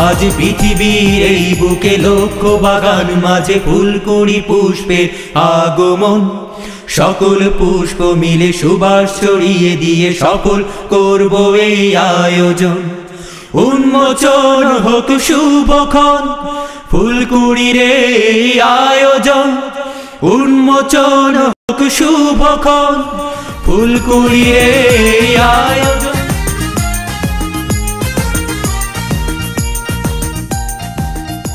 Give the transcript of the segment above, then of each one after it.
আজ পৃথিবীর এই বুকে লক্ষ বাগান মাঝে ফুলকুড়ি পুষ্পের আগমন। সকল পুষ্প মিলে সুবাস ছড়িয়ে দিয়ে সফল করব এই আয়োজন। উন্মোচন হোক শুভক্ষণ ফুলকুড়ির এই আয়োজন। উন্মোচন হোক শুভক্ষণ ফুলকুড়ির এই আয়োজন।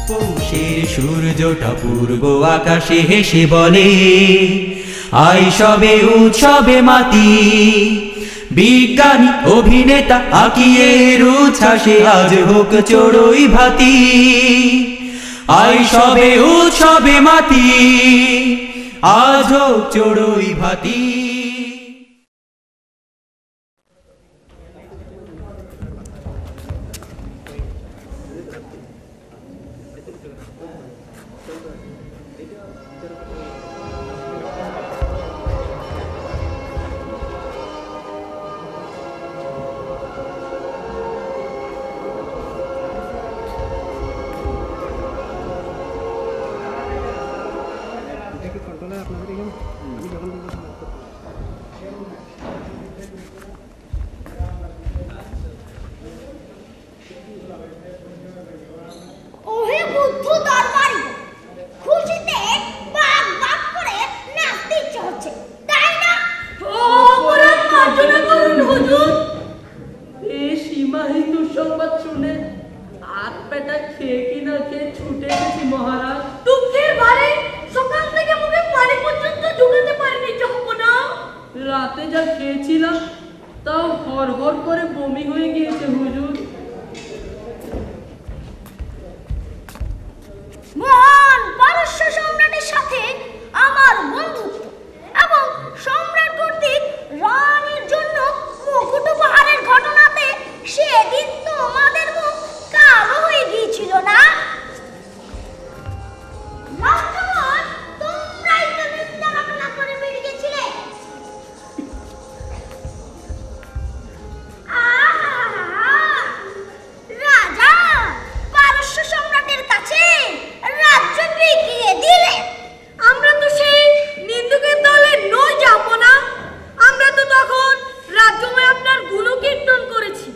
পৌষের সূর্যটা পূর্ব আকাশে হেসে বলে, আই সবে উৎসবে মাতি। বিজ্ঞানী অভিনেতা আঁকিয়ের উচ্ছ্বাসে আজ হোক চড়ুই ভাতি। আই সবে উৎসবে মাতি, আজ হোক চড়ুই ভাতি। রাতে যা খেয়েছিলাম তাও হড়হড় করে বমি হয়ে গিয়েছে হুজুর। মহান পারস্য সম্রাটের সাথে আমার বন্ধুত্ব এবং সম্রাট কর্তৃক রানীর জন্য মুকুট উপহারের ঘটনাতে সেদিন তোমাদের মুখ কালো হয়ে গিয়েছিল না? তোমরাই তো মিথ্যা ঘটনা করে বেরিয়ে গেছিলে। রাজা পারস্য সম্রাটের কাছে রাজ্য বিকিয়ে দিলে। আমরা তো সেই নিন্দুকের দলে নই যাব না। আমরা তো তখন রাজ্যময় আপনার গুণকীর্তন করেছি।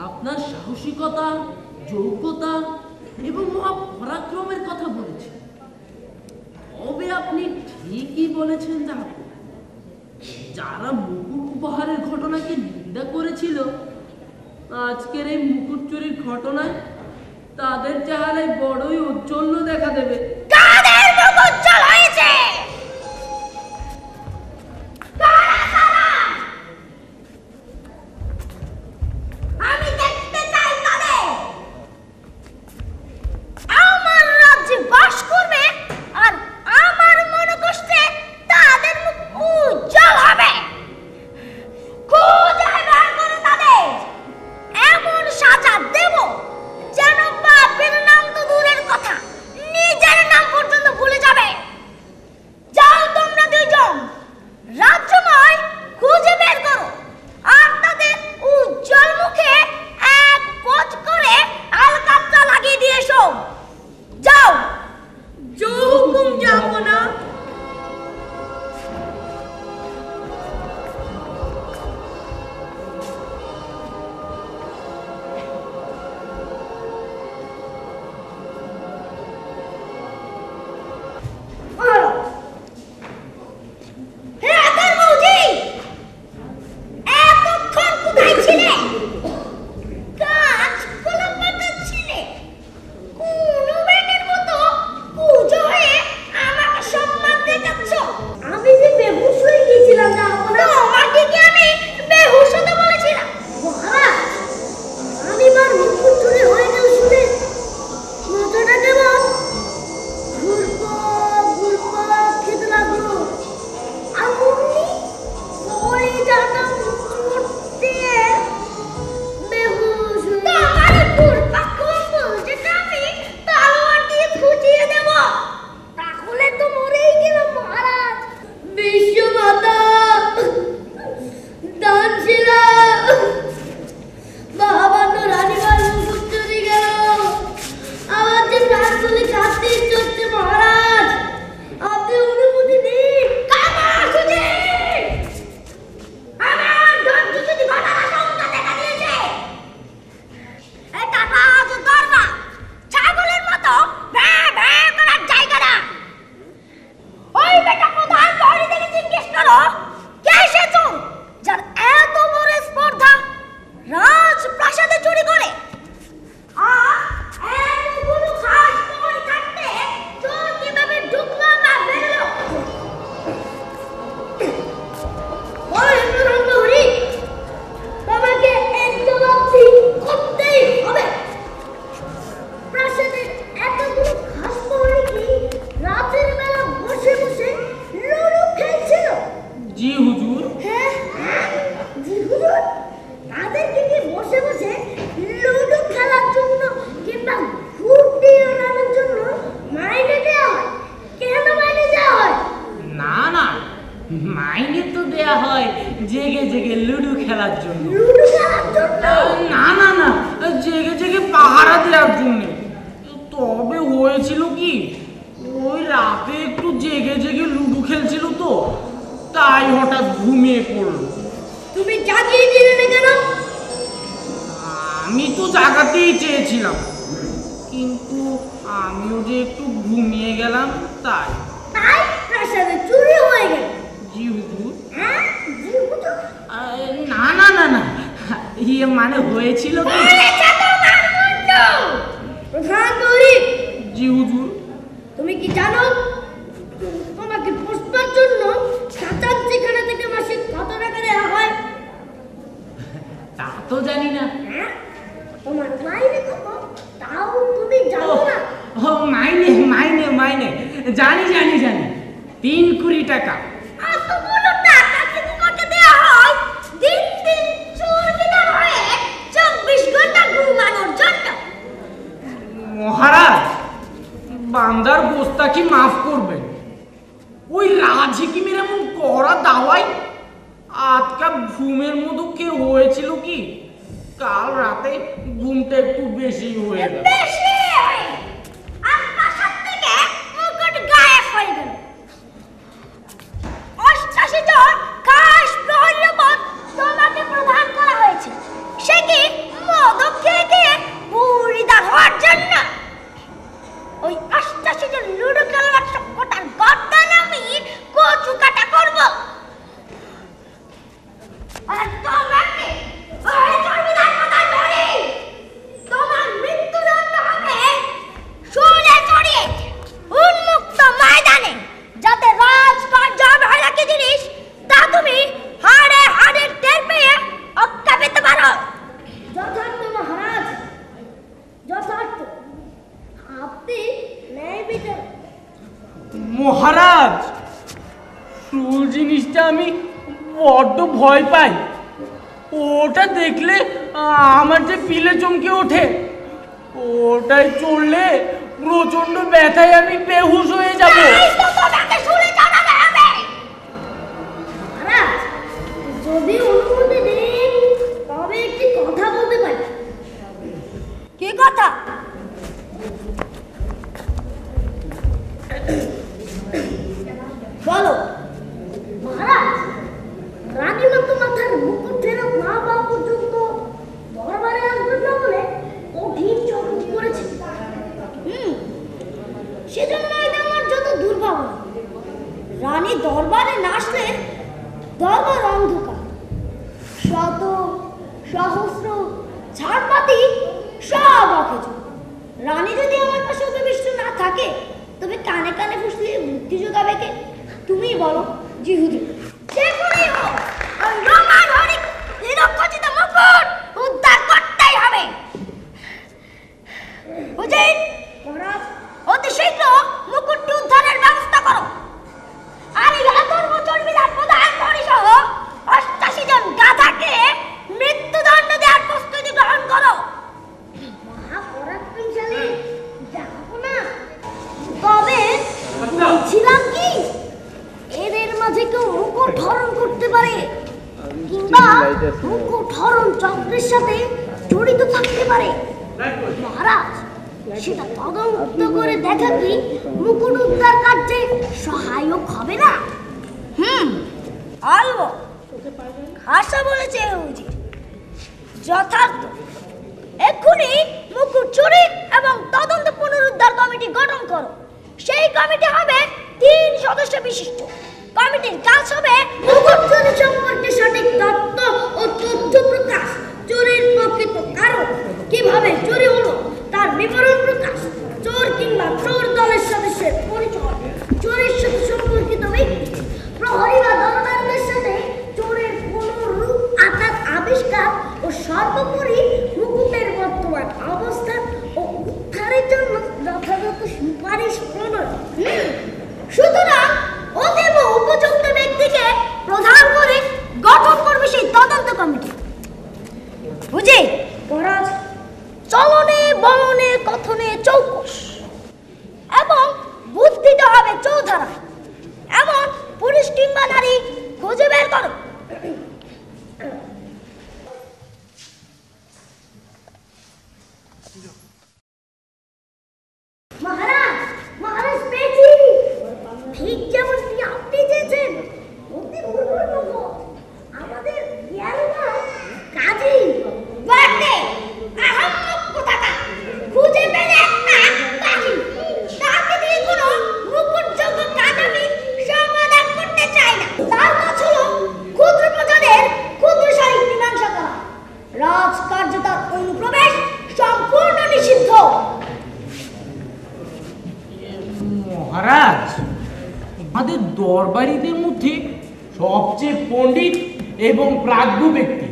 আপনার সাহসিকতা, যোগ্যতা এবং মহাপরাক্রমের কথা বলেছি। তবে আপনি ঠিকই বলেছেন জানো, যারা মুকুট উপহারের ঘটনাকে নিন্দা করেছিল, আজকের এই মুকুট চুরির ঘটনায় তাদের চেহারায় বড়ই ঔজ্জ্বল্য দেখা দেবে। কাদের মুখ উজ্জ্বল হয়েছে? আমি দেখতে চাই তাদের। আমার রাজ্যে বাস করবে আর আমার মনোকষ্টে তাদের মুখ উজ্জ্বল হবে। খুঁজে বের করো তাদের। এমন সাজা দেব যেন বাপের নাম তো দূরের কথা, নিজের নাম বলো, কে সে চোর যার এত বড় স্পর্ধা রাজপ্রাসাদে চুরি করে? আর এতগুলো খাস প্রহরী থাকতে চোর কিভাবে ঢুকলো বা বেরোলো? তোমাকে এর জবাবদি করতেই হবে। প্রাসাদের এতগুলো খাস প্রহরী কি রাতের বেলা বসে বসে লুডো খেলছিল? জি হুজুর। হ্যাঁ, জি হুজুর। তাদেরকে কি বসে বসে লুডো খেলার জন্য কিংবা ঘুরতে ওড়ানোর জন্য মাইনে দেওয়া হয়? কেন মাইনে দেওয়া হয়? না না, মাইনে তো দেয়া হয় জেগে জেগে লুডো খেলার জন্য। লুডো খেলার জন্য? না না না, জেগে জেগে পাহারা দেওয়ার জন্য। তবে হয়েছিল কি, ওই রাতে একটু জেগে জেগে লুডো খেলছিল তো, তাই হঠাৎ ঘুমিয়ে পড়লো। তুমি জাগিয়ে দিলে না কেন? আমি তো জাগাতেই চেয়েছিলাম, কিন্তু আমিও যে একটু ঘুমিয়ে গেলাম তাই। তাই প্রাসাদে চুরি হয়ে গেল? জি হুজুর। হ্যাঁ, জি হুজুর। না না না না, ইয়ে মানে হয়েছিল কি। প্রধান প্রহরী। জি হুজুর। তুমি কি জানো তোমাকে পোষবার জন্য খাজাঞ্চিখানা থেকে মাসে কত টাকা দেওয়া হয়? তা তো জানি না। হ্যাঁ, তোমার মাইনে কত তাও তুমি জানো না? ও মাইনে মাইনে মাইনে, জানি জানি জানি, 3 কোটি টাকা। এতগুলো টাকা কি তোমাকে দেওয়া হয় দিন দিন চোর বিদার হয়ে 24 ঘন্টা ঘুমানোর জন্য? মহারাজ, বান্দার গোস্তাকি মাফ করবেন। ওই রাজহিকিমের এমন কড়া দাওয়াই আজকা ঘুমের মতো কে হয়েছিল কি, কাল রাতে ঘুমটা একটু বেশি হয়ে গেল। বেশি হয়ে গেল। আর প্রাসাদ থেকে মুকুট গায়েব হয়ে গেল। 88 জন খাস প্রহরীর ওপর তোমাকে প্রদান করা হয়েছে। সে কি মদক খেয়ে খেয়ে বুড়িদার হওয়ার জন্য? ওই 88 জন লুডো খেলোয়াড় সবকটার গর্দান আমি কচু কাটা করব। আর তোমাকে ওই জমিদার কোথায় ধরি? তোমার মৃত্যুদণ্ড হবে শুলে চড়িয়ে উন্মুক্ত ময়দানে, যাতে রাজকার্য অবহেলাকে জিনিস তা তুমি হাড়ে হাড়ে টের পেয়ে অক্কা পেতে পারো। যথার্থ মহারাজ, যথার্থ। আপনি ন্যায় বিচার। মহারাজ, চুল জিনিসটা আমি বড্ড ভয় পাই। ওটা দেখলে আমার যে পিলে চমকে ওঠে, ওটাই চড়লে প্রচন্ড ব্যথায় আমি বেহুশ হয়ে যাব। এই তো তোমাকে শুনে জানাতে হবে। মহারাজ, যদি অনুমতি দেন তবে একটি কথা বলতে পারি। কি কথা? বলো। মহারাজ, রানীমা তো মাথার মুকুট ফেরত না পাওয়া পর্যন্ত দরবারে আসবেন না বলে কঠিন চরণ করেছে। সেজন্য এটা আমার যত দুর্ভাবনা। রানী দরবারে না আসলে দরবার অন্ধকার, শত সহস্র ঝাড়বাতি সব অকেজো। রানী যদি আমার পাশে উপবিষ্ট না থাকে তবে কানে কানে ফুসলে মুক্তি যোগাবে কে? তুমি বলো। জি হুজুর। যে করেই হোক ওই রোমানহরিক নিরক্ষজিত মুকুট উদ্ধার করতেই হবে। হুজুর, মহারাজ, অতি শীঘ্র মুকুটটি উদ্ধারের ব্যবস্থা করো। আর এই অধর্ম চর্বিদার প্রধান প্রহরী সহ 88 জন গাধাকে মৃত্যুদণ্ড দেওয়ার প্রস্তুতি গ্রহণ করো। মহাপরাক্রমশালী, যাবো না। তবে বলছিলাম কি, এদের মাঝে কেউ মুকুট হরণ করতে পারে কিংবা মুকুট হরণ চক্রের সাথে জড়িত থাকতে পারে। মহারাজ, সেটা তদন্ত করে দেখা কি মুকুট উদ্ধার কার্যে সহায়ক হবে না? আলবো আশা বলেছে উচিত। যথার্থ। এক্ষুনি মুকুট চুরি এবং তদন্ত পুনরুদ্ধার কমিটি গঠন করো। সেই কমিটি হবে 3 সদস্য বিশিষ্ট। কমিটির কাজ হবে মুকুট চুরি সম্পর্কে সঠিক তথ্য ও তথ্য প্রকাশ, চুরির প্রকৃত কারণ, কিভাবে চুরি হলো তার বিবরণ প্রকাশ, চোর কিংবা চোর দলের সদস্যের পরিচয়, চোরের সাথে সম্পর্কিত ব্যক্তি, প্রহরী বা দরবারদের সাথে চোরের কোন রূপ আবিষ্কার ও সর্বোপরি মুকুটের বর্তমান অবস্থান ও উদ্ধারের জন্য যথাযথ সুপারিশ প্রণয়ন। সুতরাং অতীব উপযুক্ত ব্যক্তিকে প্রধান করে গঠন করবে সেই তদন্ত কমিটি। বুঝে মহারাজ, চলনে বলনে কথনে চৌকস এবং বুদ্ধিতে হবে চৌধারা এমন পুরুষ কিংবা নারী খুঁজে বের করো। মহারাজ, মহারাজ পেয়েছি, ঠিক যেমন আপনি চেয়েছেন। অতি পূর্ব আমাদের কাজী বাড়তে আহম্মক কোথাকা খুঁজে পেলে একটা কাজী, তাকে দিয়ে কোনো মুকুটযোগ্য কাজ আমি সমাধান করতে চাই না। তার কাজ হলো ক্ষুদ্র প্রজাদের ক্ষুদ্রশালী মীমাংসা করা। রাজকার্যতার অনুপ্রবেশ সম্পূর্ণ নিষিদ্ধ। মহারাজ, আমাদের দরবারিদের মধ্যে সবচেয়ে পণ্ডিত এবং প্রাজ্ঞ ব্যক্তি,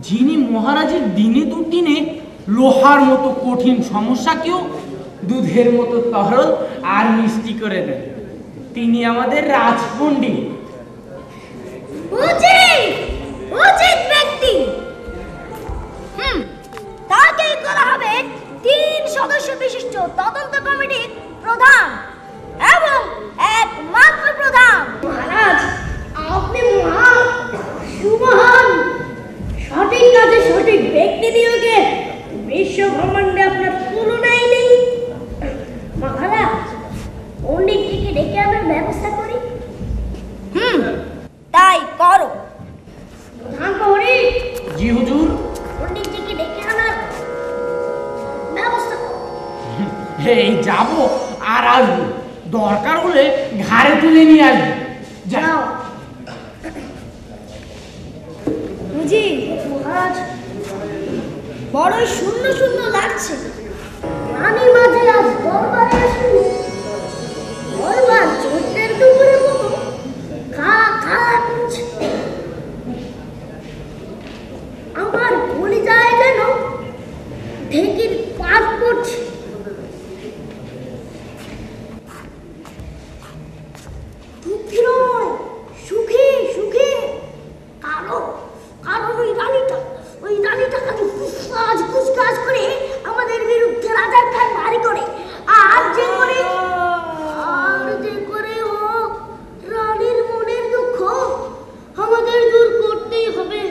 যিনি মহারাজের দিনে দুদিনে লোহার মতো কঠিন সমস্যাকেও দুধের মতো তরল আর মিষ্টি করে দেন, তিনি আমাদের রাজপণ্ডিত। উচিত ব্যক্তি, তাকেই করা হবে 3 সদস্য বিশিষ্ট তদন্ত কমিটির প্রধান এবং একমাত্র প্রধান। মহারাজ, আপনি মহান, সুমহান, সঠিক কাজে সঠিক ব্যক্তি নিয়োগে বিশ্ব ব্রহ্মাণ্ডে আপনার তুলনাই নেই। মহারাজ, পণ্ডিতজিকে ডেকে আনার ব্যবস্থা করি। তাই করো। প্রধান প্রহরী। জি হুজুর। পণ্ডিতজিকে ডেকে আনার ব্যবস্থা করো। এই যাবো আর আসবো, দরকার হলে ঘাড়ে তুলে নিয়ে আসবো। যাও। বুঝি মহারাজ, বড়ই শূন্য শূন্য লাগছে। রানীর মাঝে আজ দরবারে আসুন, দরবার চৈত্রের দুপুরের মতো খা খা করছে। আমার ভুলে যায় যেন ঢেকির পাট পড়ছে। সুখে সুখে কারণ ওই রানীটা কুচকাজ করে আমাদের বিরুদ্ধে রাজার খান ভারী করে, আর যে করে ও রানীর মনের দুঃখ আমাদের দূর করতেই হবে।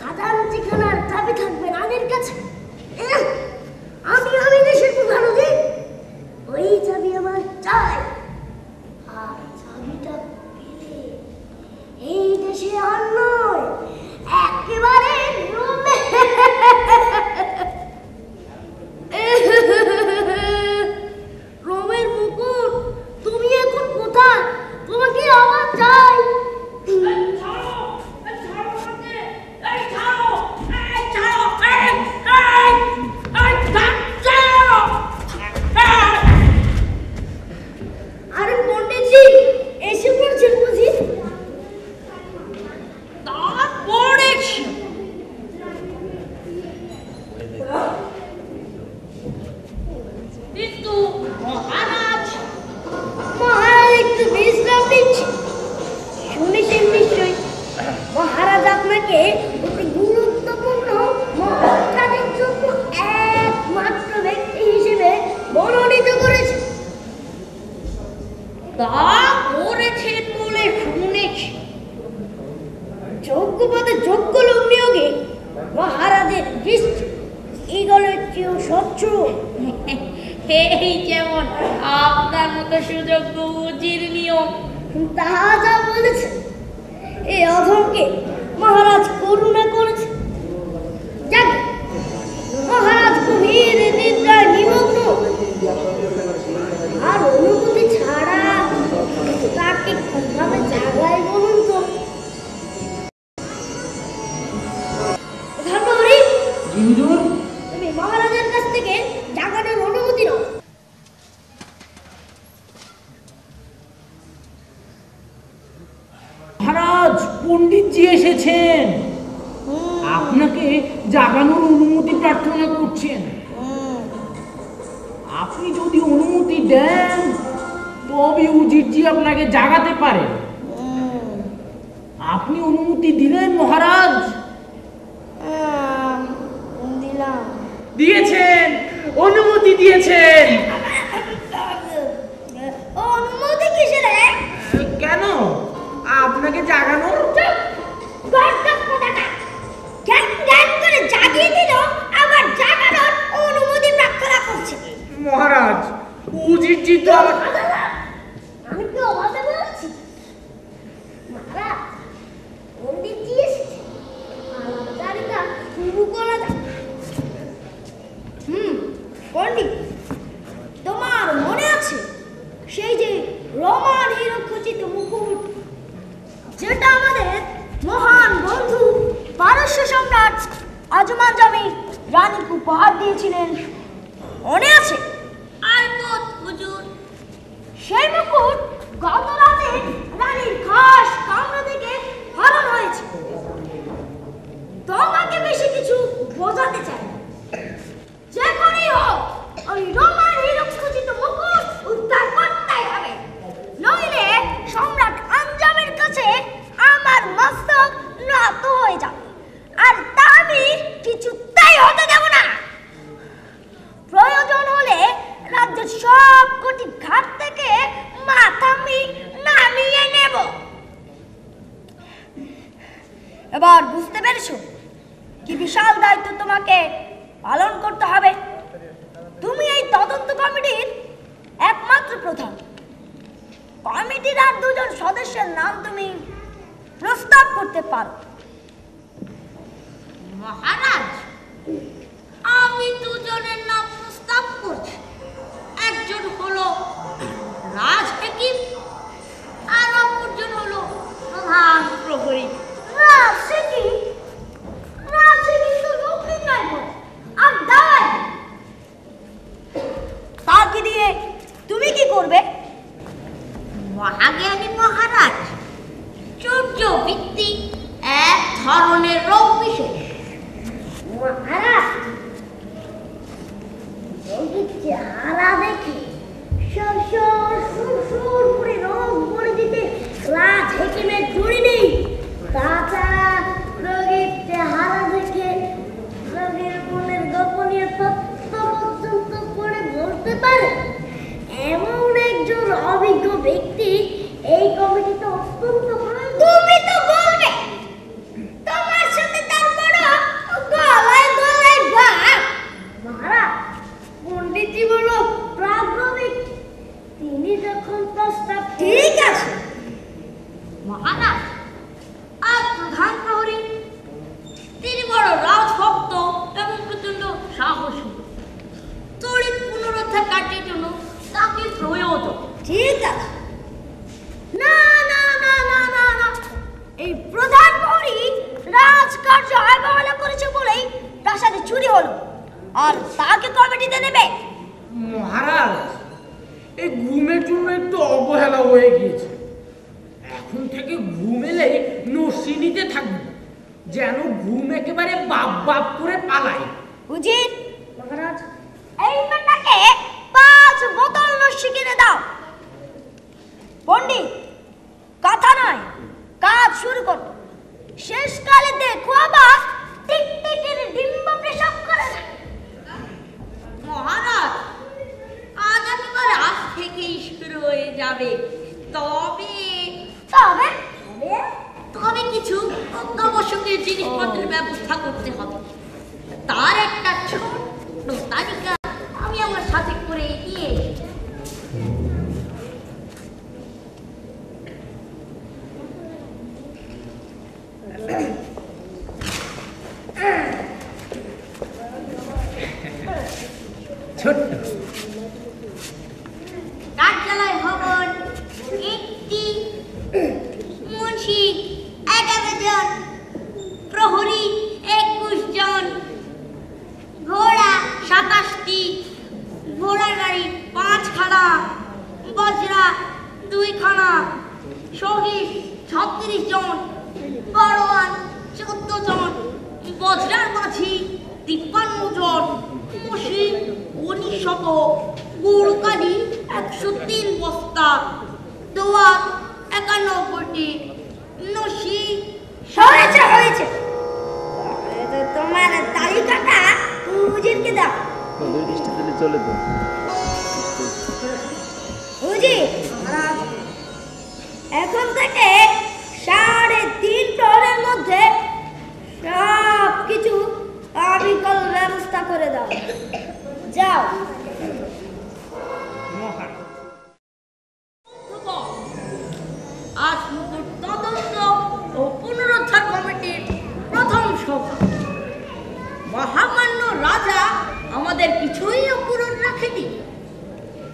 খাজাঞ্চিখানার চাবি থাকবে রানীর কাছে। আমি দেশের প্রধান, ওই চাবি আমার চাই। আর চাবিটা পেলে এই দেশে আর নয়, একেবারে রোমের মুকুট, তুমি এখন কোথায়? তোমাকে আমার চাই। আরে পণ্ডিতজি এসে পড়ছেন বুঝি? পড়েছি কিন্তু মহারাজ একটু বিশ্রাম নিচ্ছে। শুনেছেন নিশ্চয়ই মহারাজ আপনাকে অতি গুরুত্বপূর্ণ মহৎ কাজের জন্য একমাত্র ব্যক্তি হিসেবে মনোনীত করেছে। তা করেছেন বলে শুনেছি। যোগ্য পদে যোগ্য লোক নিয়োগে মহারাজের দৃষ্টি ঈগলের চেয়েও স্বচ্ছ। এই যেমন আপনার মতো সুযোগ্য উজির নিয়ম। তাহা যা বলেছে, এই অধমকে মহারাজ করুণা করেছে। যাক, মহারাজ কাছ থেকে জাগানোর অনুমতি নাও। মহারাজ, পণ্ডিতজি এসেছেন, আপনাকে জাগানোর অনুমতি প্রার্থনা করছেন। আপনি যদি অনুমতি দেন তবে উজিরজি আপনাকে জাগাতে পারে। আপনি অনুমতি দিলেন মহারাজ? দিলাম। দিয়েছেন, অনুমতি দিয়েছেন। অনুমতি কিসের? কেন আপনাকে জাগানোর? জ্ঞান করে জাগিয়ে দিল, আবার জাগানোর অনুমতি প্রার্থনা করছে। মহারাজ, উজিরজি তো আমি কি অবাধে বলছি? মহারাজ, পণ্ডিতজি এসেছে, আলাপচারিতা শুরু করা যাক। পণ্ডিত, তোমার মনে আছে সেই যে রোমান হিরোখচিত মুকুট, যেটা আমাদের মহান বন্ধু পারস্য সম্রাট আজমানজামি রানীকে উপহার দিয়েছিলেন? মনে আছে? আলবত হুজুর। সেই মুকুট গত রাতে রানীর খাস কামরা থেকে হারানো হয়েছে। তোমাকে বেশি কিছু বোঝাতে চাই না, যে করেই হোক ওই রোমান হিরোখচিত মুকুট উদ্ধার করতেই হবে, নইলে সম্রাট আঞ্জামের কাছে আমার মস্তক নত হয়ে যাবে, আর তা আমি কিছুতেই হতে দেব না। প্রয়োজন হলে রাজ্যের সব কোটি ঘাট থেকে মাথা আমি নামিয়ে নেব। এবার বুঝতে পেরেছো কি বিশাল দায়িত্ব তোমাকে পালন করতে হবে? তুমি এই তদন্ত কমিটির একমাত্র প্রধান। কমিটির আর দুজন সদস্যের নাম তুমি প্রস্তাব করতে পারো। মহারাজ, আমি দুজনের নাম প্রস্তাব করছি। একজন হলো রাজ হাকিম, আর অপরজন হলো প্রধান প্রহরী। রাজশাহী তো দক্ষিণ নাই আর দায়। তাকে দিয়ে তুমি কি করবে? মহাজ্ঞানী মহারাজ, সূর্য ভিত্তিক এক ধরনের রোগ বিশেষ। মহারাজ, রোগীর চেহারা দেখে সুর করে রোগ বলে দিতে রাজ হেকিমের জুড়ি নেই। তাছাড়া রোগীর চেহারা দেখে রোগীর মনের গোপনীয় তথ্য পর্যন্ত করে বলতে পারে এমন একজন অভিজ্ঞ ব্যক্তি এই কমিটিতে অত্যন্ত প্রয়োজন। তুমি তো বলবে তোমার সাথে তারপর গলায় গলায় ভাব। মহারাজ, পণ্ডিতজি বলো প্রাজ্ঞবিক, তিনি যখন প্রস্তাব। ঠিক আছে মহারাজ, আর প্রধান প্রহরী, তিনি বড় রাজভক্ত এবং প্রচন্ড সাহসী। তড়িৎ পুনরুদ্ধার কার্যের জন্য তাকে প্রয়োজন। ঠিক আছে। না না না না না না, এই প্রধান প্রহরী রাজকার্য অবহেলা করেছে বলেই প্রাসাদে চুরি হলো, আর তাকে কমিটিতে নেবে? মহারাজ, এই ঘুমের জন্য একটু অবহেলা হয়ে গিয়েছে। এখন থেকে ঘুম এলেই নসি নিতে থাকবে, যেন ঘুম একেবারে বাপ বাপ করে পালায়। উজির মহারাজ, এই মেয়েটাকে 5 বোতল লস্যি কিনে দাও। পণ্ডিত, কথা নয়, কাজ শুরু করো। শেষকালে দেখো আবার টিকটিকির ডিম্ব পেশাব করে না। মহারাজ, আজ একেবারে আজ থেকেই শুরু হয়ে যাবে। তবে তবে তবে কিছু অত্যাবশ্যকীয় জিনিসপত্রের ব্যবস্থা করতে হবে। তার একটা ছোট্ট তালিকা আমি আমার সাথে করে নিয়ে এসেছি। ছোট্ট কার্যালয় ভবন 1টি, মুন্সি 11 জন, প্রহরী 21 জন, ঘোড়া 27 4টি, ঘোড়ার গাড়ি 5 খানা, বজরা 2 খানা, সহিস 36 জন, বড়োয়ান 14 জন, বজরার মাঝি 53 জন, মশি 1900, গুড়কালি 103 বস্তা, দোয়াত 91টি, নসি। হয়েছে হয়েছে, তোমার তালিকাটা উজিরকে দাও। চলে তো উজির, এখন থেকে 3.5 প্রহরের মধ্যে সব কিছু আবিকল ব্যবস্থা করে দাও। যাও। আজ মুকুট তদন্ত ও পুনরুদ্ধার কমিটির প্রথম সভা। মহামান্য রাজা আমাদের কিছুই অপূরণ রাখেনি।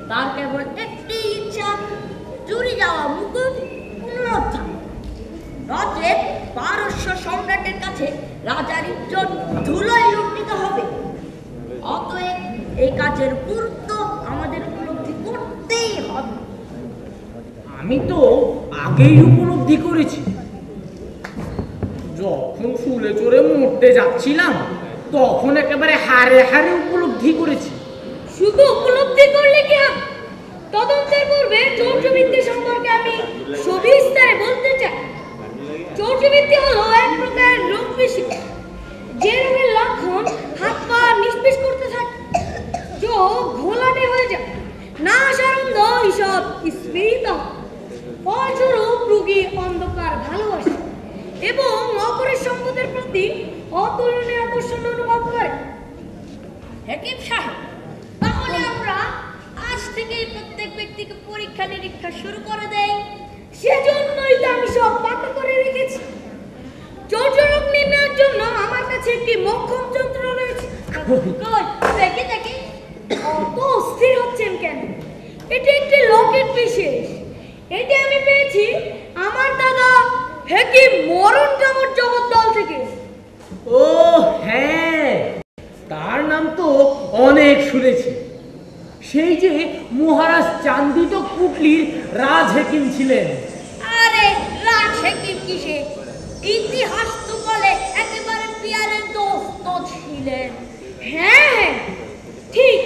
তার কেবল একটি ইচ্ছা, চুরি যাওয়া মুকুট পুনরুদ্ধার। রাজ্যের পারস্য সম্রাটের কাছে রাজার ইজ্জত ধুলোয় লুণ্ঠিত হবে। অতএব এই কাজের গুরুত্ব আমাদের উপলব্ধি করতেই হবে। আমি তো আগেই উপলব্ধি করেছি। যখন শুলে চড়ে মরতে যাচ্ছিলাম তখন একেবারে হারে হারে উপলব্ধি করেছি। শুধু উপলব্ধি করলে কি হবে? তদন্তের পূর্বে চৌর্যবৃত্তি সম্পর্কে আমি সবিস্তারে বলতে চাই। চৌর্যবৃত্তি হলো এক প্রকারের রোগ বিশেষ, যে রোগের লক্ষণ হাত পা নিষ্পিস করতে থাকে, চোখ ঘোলাটে হয়ে যায়, নাসারন্ধ এইসব স্ফীত। ফলস্বরূপ রোগী অন্ধকার ভালোবাসে এবং অপরের সম্পদের প্রতি অতুলনীয় আকর্ষণ অনুভব করে। হাকিম সাহেব, তাহলে আমরা আজ থেকেই প্রত্যেক ব্যক্তিকে পরীক্ষা নিরীক্ষা শুরু করে দেই। সেজন্যই তো আমি সব পাকা করে রেখেছি। চৌর্য রোগ নির্ণয়ের জন্য আমার কাছে একটি মোক্ষম যন্ত্র রয়েছে। কই, দেখি দেখি। অত অস্থির হচ্ছেন কেন? এটি একটি লকেট বিশেষ। এটি আমি পেয়েছি আমার দাদা হাকিম মরণ কামড় জগদ্দল থেকে। ও হ্যাঁ, তার নাম তো অনেক শুনেছি। সেই যে মহারাজ চান্দিত কুটলির রাজ হেকিম ছিলেন। আরে রাজ হাকিম কিসে, ইতিহাস তো বলে একেবারে পিয়ারের দোস্ত ছিলেন। হ্যাঁ ঠিক,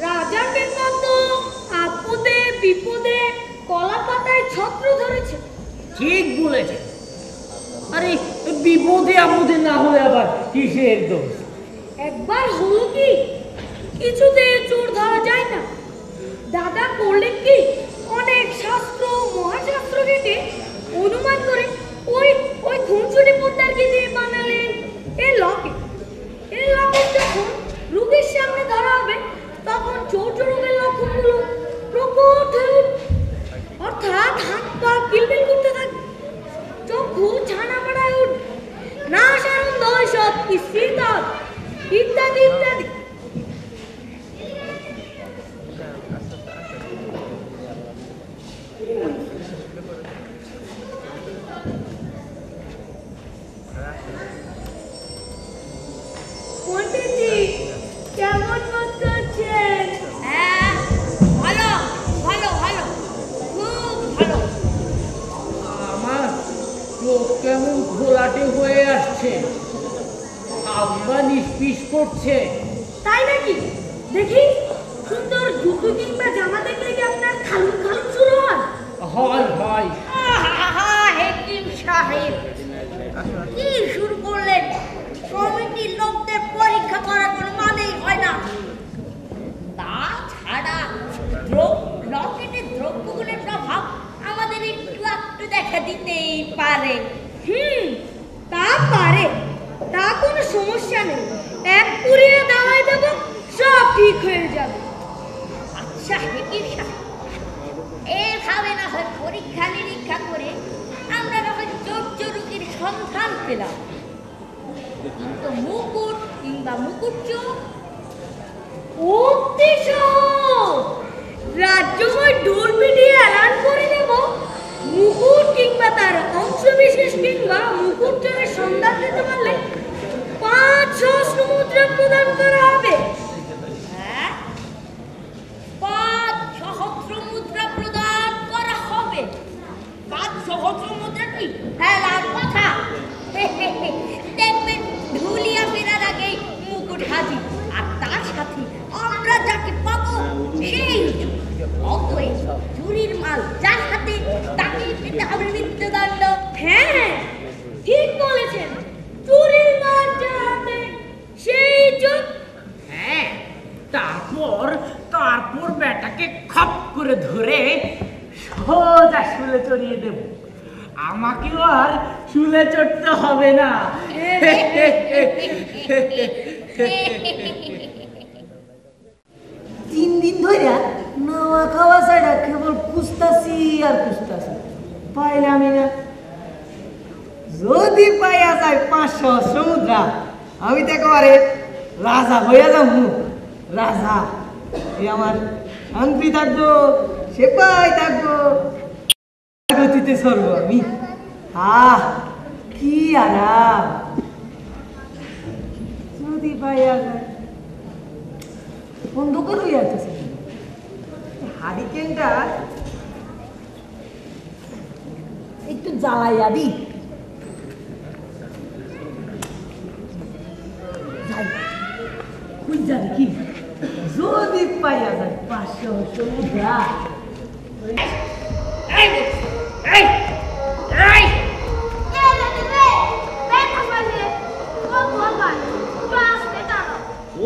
রাজাকে কত আপদে বিপদে কলা পাতায় ছত্র ধরেছে। ঠিক বলেছে। আরে বিপদে আপদে না হলে আবার কিসের দোষ? একবার হলো কি, কিছুতে চোর ধরা যায় না। দাদা করলেন কি, অনেক শাস্ত্র মহাশাস্ত্র ঘেটে অনুমান করে ওই ওই খুনসুটি পোদ্দারকে দিয়ে বানালেন এই লকেট। এই লকেট যখন রোগীর সামনে ধরা হবে তখন চৌর্য রোগের লক্ষণগুলো প্রকট হয়ে উঠবে। অর্থাৎ হাত পা কিলবিল করতে থাকবে, চক্ষু ছানা মাড়ায় উঠবে, নাসারন্ধ সব স্ফীত ইত্যাদি ইত্যাদি। পণ্ডিতজি, কেমন বোধ করছেন? হ্যাঁ, ভালো ভালো ভালো, খুব ভালো। আমার চোখ কেমন ঘোলাটে হয়ে আসছে, হাত পা নিষ্পিস করছে। তাই নাকি? দেখি, সুন্দর জুতো কিংবা জামা দেখলে কি আপনার খালুন খালুন শুরু হয়? হয় হয়। আহা, হাকিম সাহেব কি শুরু করলেন? কমিটির লোকদের পরীক্ষা করার কোনো মানেই হয় না। তাছাড়া লকেটের দ্রব্যগুলোর প্রভাব আমাদের একটু একটু দেখা দিতেই পারে। তা পারে, তা কোনো সমস্যা নেই। এক পুরিয়ে দাওয়াই দেব, সব ঠিক হয়ে যাবে। আচ্ছা হাকিম সাহেব, এভাবে না হয় পরীক্ষা নিরীক্ষা করে আমরা না হয় চৌর্য রোগীর সন্ধান পেলাম, কিন্তু মুকুট কিংবা মুকুট চোখ অতি সহজ। রাজ্যময় ঢোল পিটিয়ে এলান করে দেব, মুকুট কিংবা তার অংশ বিশেষ কিংবা মুকুট চোরের সন্ধান দিতে পারলে 5 সহস্র মুদ্রা প্রদান করা হবে। আর তার সাথে আমরা যাকে পাবো সেই অতএব চুরির মাল যার হাতে তাকে পেতে হবে মৃত্যুদণ্ড। হ্যাঁ ঠিক বলেছেন, চুরির মাল যার হাতে সেই চোর। হ্যাঁ, তারপর বেটাকে খপ করে ধরে সোজা শুলে চড়িয়ে দেব। আমাকেও আর শুলে চড়তে হবে না। 3 দিন ধরে নাওয়া খাওয়া ছাড়া কেবল খুঁজতাছি আর খুঁজতাছি, পাইলামই না। যদি পাইয়া যায় 500 মুদ্রা, আমি তো একেবারে রাজা হইয়া যাবো। রাজা আমার শান্তি থাকবো, সেপাই থাকবো, গতিতে চলবো আমি। কি আরাম যদি পাইয়া যায়। অন্ধকার হয়ে আসতেছে, হারিকেনটা একটু জ্বালাইয়া দি। যাবে কি যদি পাইয়া যায় 500 মুদ্রা।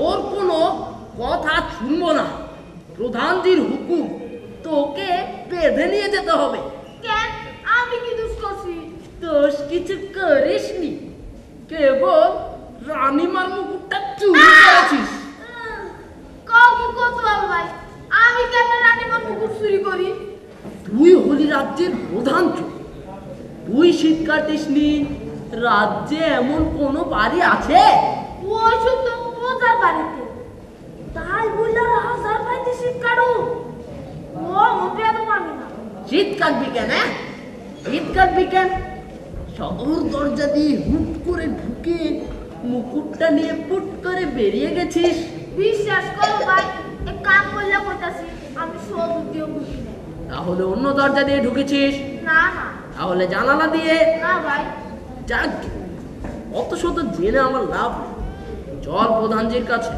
ওর কোনো কথা শুনবো না। প্রধানজির হুকুম, তোকে বেঁধে নিয়ে যেতে হবে। কেন? আমি কি দোষ করছি? দোষ কিছু করিসনি, কেবল রানীমার মুকুটটা চুরি করেছিস। ভাই, আমি কেন রানীমার মুকুট চুরি করি? তুই হলি রাজ্যের প্রধান চোর, তুই শীত কাটিসনি। রাজ্যে এমন কোন বাড়ি আছে? ওই শুদ্ধ প্রজার বাড়িতে, তাই বললে হাজার বাড়িতে শীত কাটু। ও মোটে এত মানি না। শীত কাটবি কেন? শীত কাটবি কেন? শহর দরজা দিয়ে হুট করে ঢুকে মুকুটটা নিয়ে ফুট করে বেরিয়ে গেছিস। বিশ্বাস করো ভাই, এক কাম করলে কইতাছি, আমি সব উদ্যোগ বুঝি না। তাহলে অন্য দরজা দিয়ে ঢুকেছিস? না না। তাহলে জানালা দিয়ে? না ভাই। যাক, অত শত জেনে আমার লাভ নেই। চল প্রধানজির কাছে।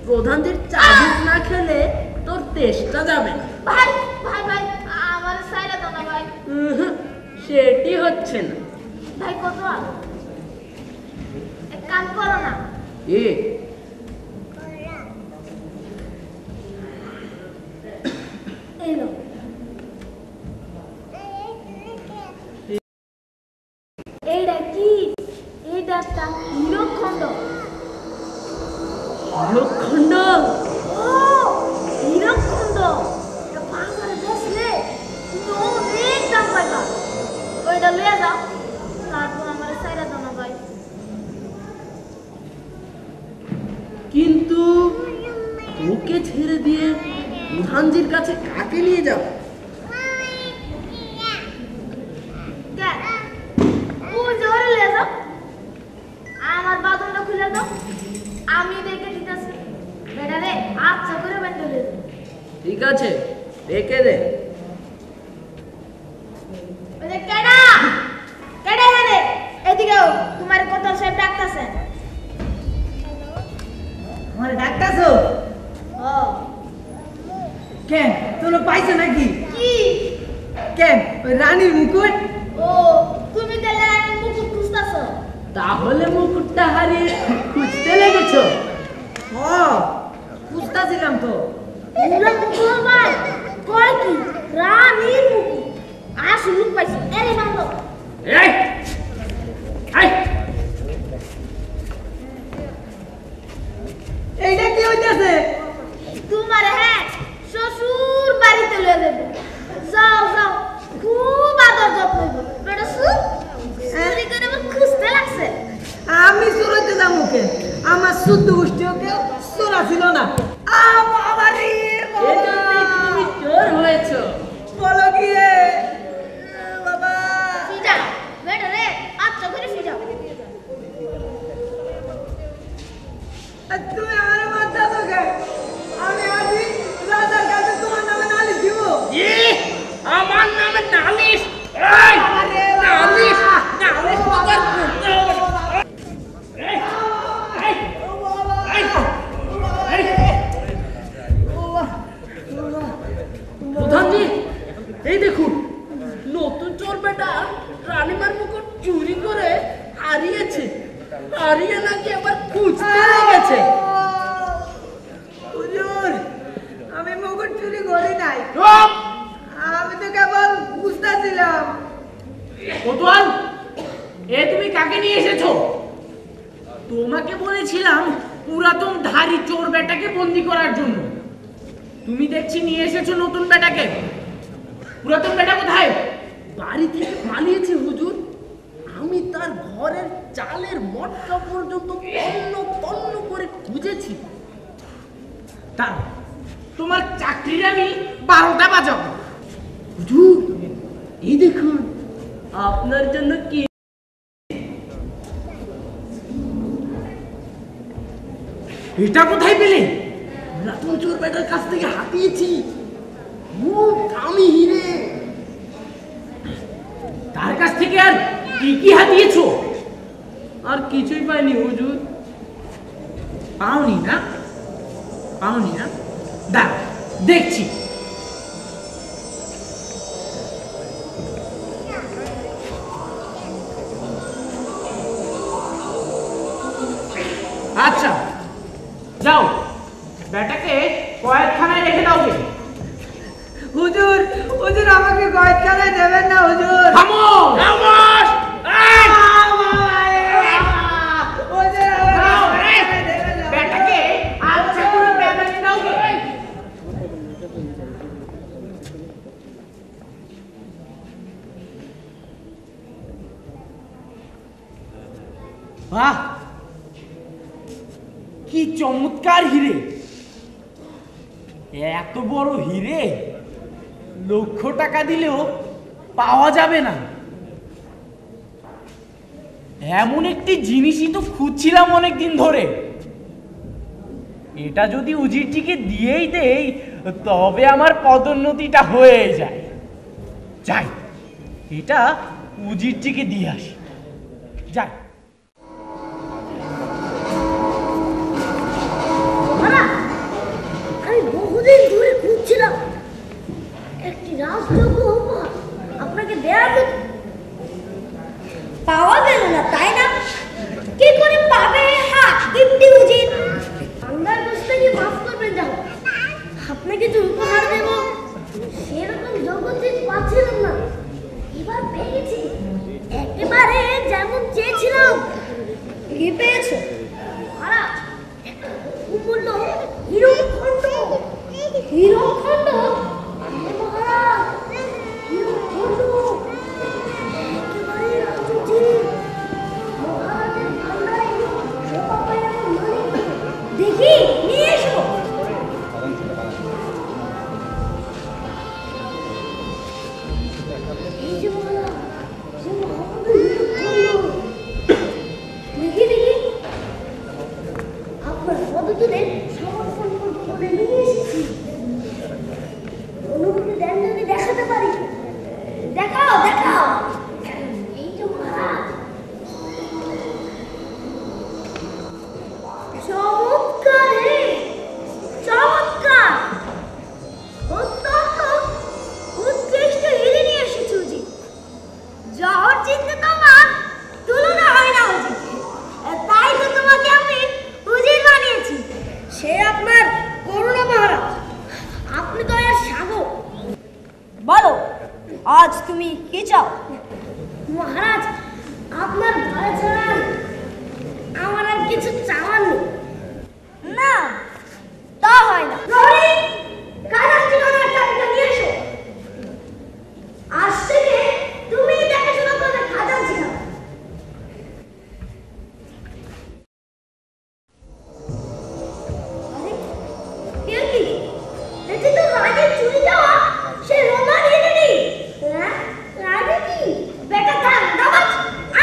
প্রধানজির চাবুক না খেলে তোর তেষ্টা যাবে না। ভাই ভাই ভাই, আমার সাইরা দাও না ভাই। সেটি হচ্ছে না। ভাই কত এক কাম করো না। এ এলো এইটা কি? এইটা একটা হীরকখণ্ড। হীরকখণ্ড? ও হীরকখণ্ড, এটা বাজারে বেচলে তুমি অনেক দাম পাইবা। ওইটা লইয়া যাও, তারপর আমার সাইরা দাও না ভাই। কিন্তু তোকে ছেড়ে দিয়ে প্রধানজির কাছে কাকে নিয়ে যাও? আমার বাদনটা খুলে দাও, আমি দেখে দিতেছি। বেটা রে, আচ্ছা করে বেঁধে দে। ঠিক আছে, দেখে দে। কেডা কেডা রে? এদিকেও তোমার কত সাহেব ডাকতেছেন। আমার ডাক্তারছো? ও কেন তোর পাইছো নাকি? কি? কেন ওই রানীর মুকুট? ও তুমি তাহলে রানীর মুকুট খুঁজতেছো? তাহলে মুকুটটা হারিয়ে খুঁজতে লেগেছো? খুঁজতেছিলাম তো। মুকুট ভাই কয় কি রানীর মুকুট? আসল লুক পাইছি। আরে বাবা, এই এই এইটা কি হইতাছে? তোমার হ্যাঁ শ্বশুর বাড়িতে লয়ে দেবো। যাও যাও, খুব আদর যত্ন হইব। বেটা সুখ চুরি করে আমার খুঁজতে লাগছে। আমি চোরাইতে যাবো কেন? আমার শুদ্ধ গোষ্ঠীও কেউ চোরা ছিল না। এজন্যই তো তুমি চোর হয়েছো। বলো কি রে বাবা? ফিজা বেটা রে, আচ্ছা করে ফিজা। তুমি আমার মাথা তোকে আমি আজই রাজার কাছে তোমার নামে নালিশ দিব। আমার নামে নালিশ? এই, নালিশ নালিশ তো আর করতে হবে না। এই, এই, এই, বাড়ি চোর বেটাকে বন্দি করার জন্য। তুমি দেখছি নিয়ে এসেছো নতুন বেটাকে। পুরাতন বেটা কোথায়? বাড়ি থেকে পালিয়েছে হুজুর। আমি তার ঘরের চালের মটকা পর্যন্ত তন্ন তন্ন করে খুঁজেছি। তার তোমার চাকরির আমি 12টা বাজাবো। হুজুর এই দেখুন আপনার জন্য কি। এটা কোথায় পেলে? রাতুল চোর বেটার কাছ থেকে হাতিয়েছি। খুব দামি হিরে। তার কাছ থেকে আর কি কি হাতিয়েছো? আর কিছুই পাইনি হুজুর। পাওনি না? পাওনি না? দাঁড়া দেখছি। আচ্ছা যাও, বেটাকে কয়েকখানায় রেখে দাও। হুজুর হুজুর আমাকে কয়েকখানায় দেবেন না হুজুর। থামো! হুজুর দাও, বেটাকে আচ্ছা করে বেদানি দাও। বাহ, কি চমৎকার হিরে! এত বড় হিরে লক্ষ টাকা দিলেও পাওয়া যাবে না। এমন একটি জিনিসই তো খুঁজছিলাম অনেক দিন ধরে। এটা যদি উজিরটিকে দিয়েই দেই তবে আমার পদোন্নতিটা হয়ে যায়। যাই, এটা উজিরটিকে দিয়ে আসি। যাই। আমি বহুদিন ধরে খুঁজছিলাম একটি রাজযোগ্য উপহার আপনাকে দেওয়ার মতো। পাওয়া গেল না তাই না? কি করে পাবে? হ্যাঁ, গিফটি উচিত। আন্দার বুঝতে কি মাফ করবেন যাও। আপনাকে যে উপহার দেব সেরকম যোগ্যতা পাচ্ছিলাম না। এবার পেয়েছি একেবারে যেমন চেয়েছিলাম। কি পেয়েছো? মহারাজ, একটা বহুমূল্য হীরকখণ্ড। হীরকখণ্ড? মহারাজ, হীরকখণ্ড একেবারে রাজোচিত। মহারাজের ভান্ডারে শোভা পায় এমন মানিক। দেখি, নিয়ে এসো। এই যে মহারাজ, সে মহামূল্য হীরকখণ্ড। দেখি দেখি, আপনার পদতুলে সমর্পণ করবো বলে নিয়ে এসেছি। অনুমতি দেন যদি দেখাতে পারি। দেখাও দেখাও। এই যে মহারাজ, চমৎকার হে, চমৎকার। অত্যন্ত উৎকৃষ্ট হিরে নিয়ে এসেছি উজির। জহর চিনতে তোমার তুলনা হয় না উজির। তাই তো তোমাকে আমি উজির বানিয়েছি। সে আপনার করুণা মহারাজ। আপনি তো এর সাগর। বলো, আজ তুমি কি চাও? মহারাজ, আপনার ভয় ছাড়া আমার আর কিছু চাওয়ার নেই। না, তা হয় না। প্রহরী, কাজের ঠিকানার চাবিটা নিয়ে এসো। আজ থেকে তুমি দেখাশোনা করবে খাজার ঠিকানা। আরে, এ কি? এতে তো রাজের চুরি যাওয়া সে রোমান হিরেনি। রাজে কি? বেটা থাম, দাবাজ।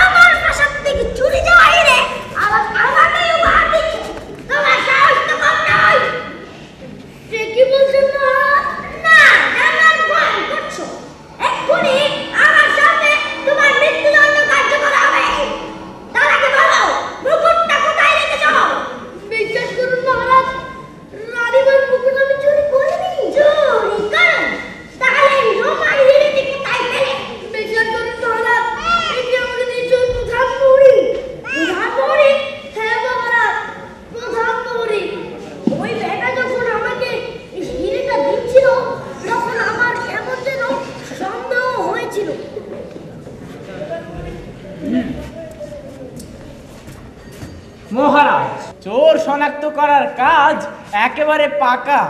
আমার প্রাসাদ থেকে চুরি যাওয়া হিরে আবার আমাকেই উপহার দিচ্ছে। তোমার সাহস তো কম করার কাজ একেবারে পাকা।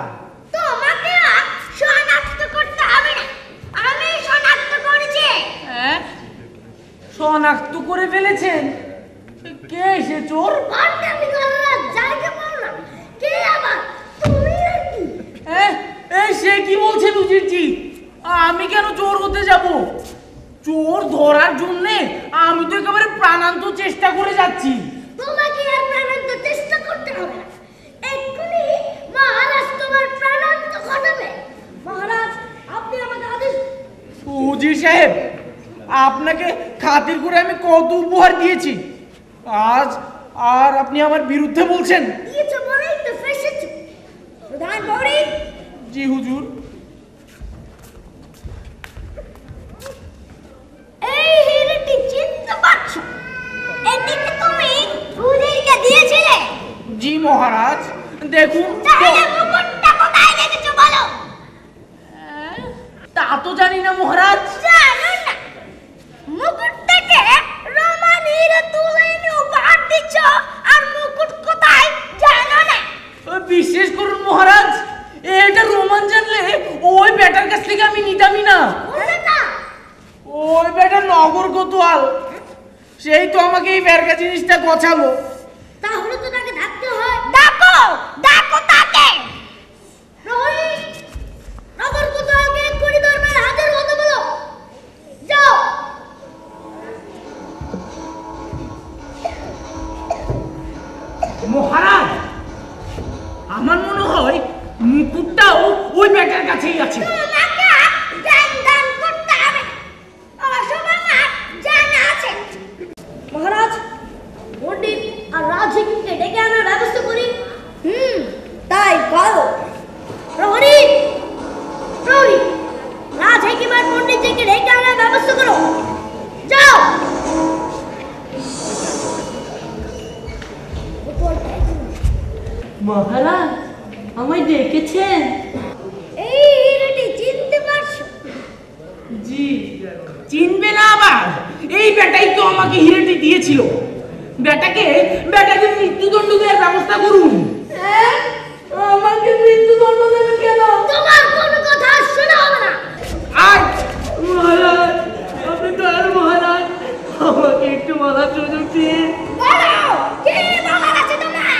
তোমাকে আর শনাক্ত করতে হবে না, আমি শনাক্ত করেছি। শনাক্ত করে ফেলেছেন? কে সে চোর? পান্ডামি করার জায়গা পাও না, কে আবার? তুমি নাকি? সে কি বলছেন উজিরজি? আমি কেন চোর হতে যাব? চোর ধরার জন্য আমি তো একেবারে প্রাণান্ত চেষ্টা করে যাচ্ছি। তোমাকে আর প্রাণান্ত চেষ্টা করতে হবে না, এক্ষুনি মহারাজ তোমার প্রাণান্ত ঘটাবে। মহারাজ, আপনি আমাকে আদেশ। উজির সাহেব, আপনাকে খাতির করে আমি কত উপহার দিয়েছি, আজ আর আপনি আমার বিরুদ্ধে বলছেন? দিয়েছো বলেই তো ফেসেছো। প্রধান বৌরি। জি হুজুর। এই হিরেটি চিনতে পারছো? এটিকে তুমি উজিরকে দিয়েছিলে? জি মহারাজ। দেখুন। তাহলে মুকুটটা কোথায় রেখেছো বলো? তা তো জানি না মহারাজ। জানো না? মুকুটটাকে রোমান হিরে তুলে এনে উপহার দিচ্ছ, আর মুকুট কোথায় জানো না? বিশ্বাস করুন মহারাজ, এটা রোমান জানলে ওই বেটার কাছ থেকে আমি নিতামই না। ওই বেটা নগর কোতোয়াল, সেই তো আমাকে এই বেরকা জিনিসটা গোছালো। তাহলে তো তাকে ডাকতে হয়। ডাকো, ডাকো তাকে। রোহিত, নগর কোতোয়ালকে এক্ষুনি দরবারে হাজির হতে বলো। যাও। মহারাজ, আমার মনে হয় মুকুটটাও ওই বেটার কাছেই আছে। তোমাকে জ্ঞান দান করতে হবে, অসব আমার জানা আছে। মহারাজ, পণ্ডিত আর রাজহিকে ডেকে আনার ব্যবস্থা করি। তাই করো। প্রহরী, প্রহরী, রাজহিকে আর পণ্ডিতজিকে ডেকে আনার ব্যবস্থা করো। যাও। মহারাজ, আমায় ডেকেছেন? এই হিরেটি চিনতে পারছো? জি। চিনবে না আবার? এই বেটাই তো আমাকে হিরেটি দিয়েছিল। বেটাকে মৃত্যুদণ্ড দেওয়ার ব্যবস্থা করুন। আমাকে মৃত্যুদণ্ড দেবেন কেন? তোমার কোনো কথা শোনা হবে না। আর মহারাজ, আপনি দয়াল মহারাজ, আমাকে একটু বলার সুযোগ দিন। বলো, কি বলার আছে তোমার?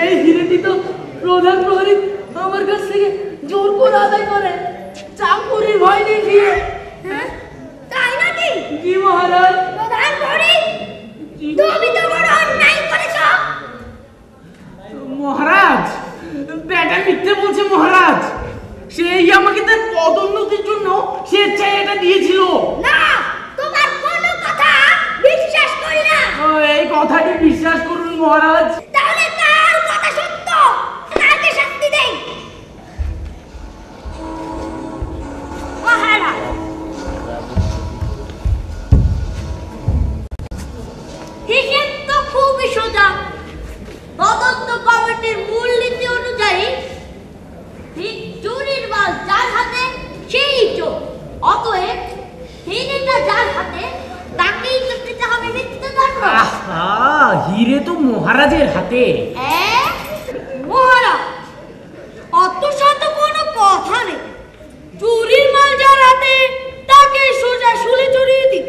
এই হিরেটি তো প্রধান প্রহরী আমার কাছ থেকে জোর করে আদায় করে, চাকুরির ভয় দেখিয়ে। তাই নাকি? জি মহারাজ। প্রধান প্রহরী, তুমি তো বড় অন্যায় করেছো। মহারাজ, বেটা মিথ্যে বলছে মহারাজ। সেই আমাকে তার পদোন্নতির জন্য স্বেচ্ছায় এটা দিয়েছিল। না, তোমার কোনো কথা বিশ্বাস করি না। এই কথাটি বিশ্বাস করুন মহারাজ। তাহলে কার কথা সত্য, তাকে শাস্তি দেই। মহারাজ, হিসেব তো খুবই সোজা। তদন্ত কমিটির মূলনীতি অনুযায়ী চুরির মাল যার হাতে সেই চোর, অতএব হিরেটা যার হাতে তাকেই তো পেতে হবে মৃত্যুদণ্ড। হিরে তো মহারাজের হাতে। মহারাজ, অত শত কোনো কথা নেই। চুরির মাল যার হাতে তাকে সোজা শুলে চড়িয়ে দিই।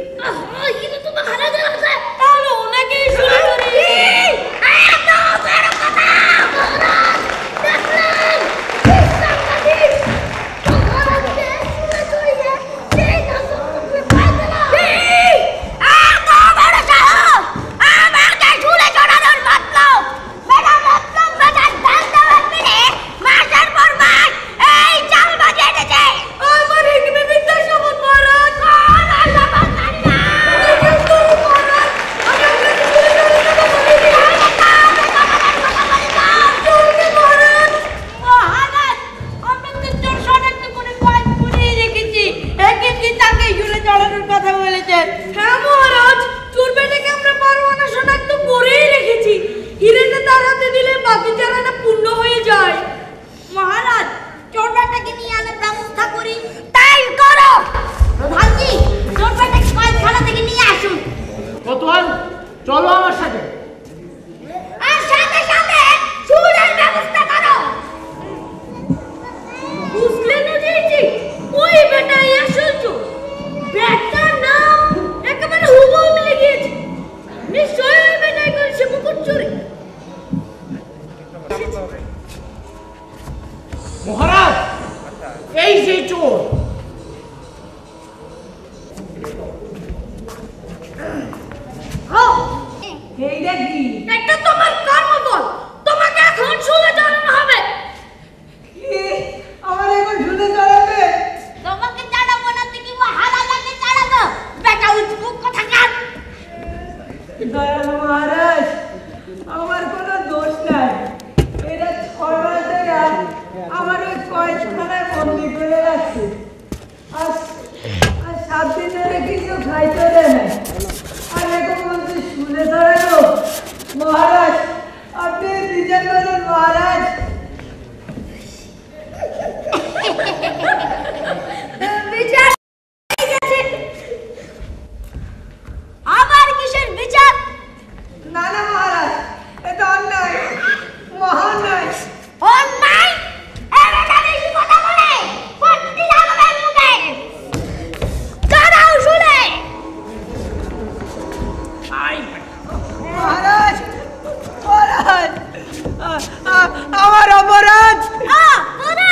এটা তো মহারাজের হাতে। তাহলে ওনাকেই শুলে চড়িয়ে দিই। এত বড় কথা! মহারাজ, দেখলেন? কি সাংঘাতিক! মহারাজকে শুলে চড়িয়ে সেই দর্শককে পাই দিল। এত বড় সাহস! আমাকে শুলে চড়ানোর মতলব! ম্যাডাম, মহারাজ, এই যে চোর। এইটা কি? এটা তোমার কর্মফল, তোমাকে এখন শুলে চড়ানো হবে। কি? আমার এখন শুনে চড়াবে? তোমাকে চড়াবো না, তুই কি মহারাজাকে চড়াবো? বেটা উৎপুক কোথাকার। দয়াল মহারাজ, আমার কোনো দোষ নাই। এরা 6 মাস ধরে আমার ওই কয়েকখানায় বন্দি করে রাখছে। আর 7 দিন ধরে কিছু খাইতে দেয় না। আর এখন বলছে শুনে চড়ানো। মহারাজ, আপনি বিচার করুন মহারাজ। বিচার হয়ে গেছে। আবার কিসের বিচার? না না মহারাজ, এটা অন্যায়, মহান্যায়। অন্যায়? এবারে বেশি কথা বলে পট্টি লাগাবে মুখে। দাঁড়াও শুনে। মহারাজ, মহারাজ, আমার অপরাধ। তোরা